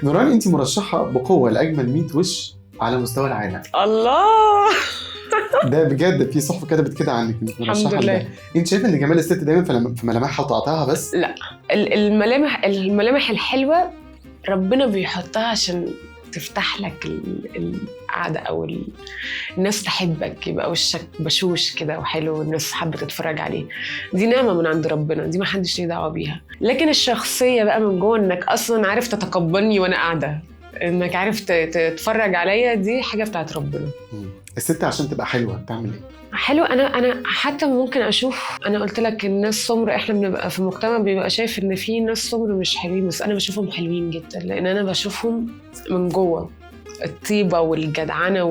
نوران، انت مرشحه بقوه لاجمل 100 وش على مستوى العالم. الله. ده بجد في صحف كتبت كده عنك، انت الحمد مرشحه لله. لده. انت شايفه ان جمال الست دايما في ملامحها وتقطعها بس؟ لا، الملامح الحلوة ربنا بيحطها عشان تفتح لك القعدة أو الناس تحبك، يبقى وشك بشوش كده وحلو والناس حابة تتفرج عليه. دي نعمة من عند ربنا، دي ما حدش ليه دعوة بيها. لكن الشخصية بقى من جوه، انك اصلا عارف تتقبلني وانا قاعدة، انك عارف تتفرج عليا، دي حاجة بتاعت ربنا. الست عشان تبقى حلوه بتعمل ايه؟ حلو. انا حتى ممكن اشوف، انا قلت لك الناس سمر، احنا بنبقى في مجتمع بيبقى شايف ان في ناس سمر مش حلوين، بس انا بشوفهم حلوين جدا، لان انا بشوفهم من جوه. الطيبة والجدعنة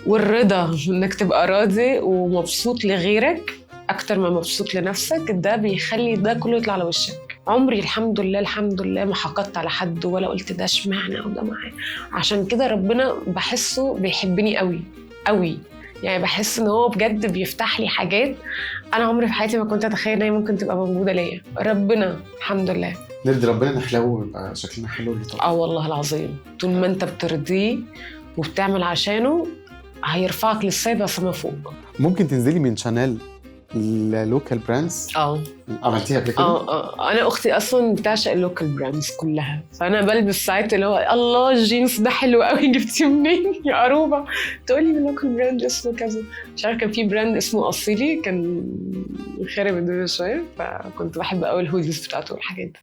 والرضا، انك تبقى راضي ومبسوط لغيرك اكتر ما مبسوط لنفسك، ده بيخلي ده كله يطلع على وشك. عمري الحمد لله ما حقدت على حد ولا قلت ده اشمعنى وده معايا. عشان كده ربنا بحسه بيحبني قوي قوي، يعني بحس ان هو بجد بيفتح لي حاجات انا عمري في حياتي ما كنت اتخيل ان هي ممكن تبقى موجوده ليا. ربنا الحمد لله. نرضي ربنا نحلو ويبقى شكلنا حلو لطبعا. والله العظيم طول ما انت بترضيه وبتعمل عشانه هيرفعك للسما سما فوق. ممكن تنزلي من شانيل للوكال براندز؟ عملتيها قبل كده؟ انا اختي اصلا بتعشق اللوكال براندز كلها، فانا بلبس ساعات اللي هو الله الجينز ده حلو قوي، جبتيه منين يا قروبه؟ تقولي من اللوكال براند اسمه كذا، مش عارفه. كان في براند اسمه اصيلي كان خارب الدنيا شويه، فكنت بحب قوي الهوديز بتاعته والحاجات دي.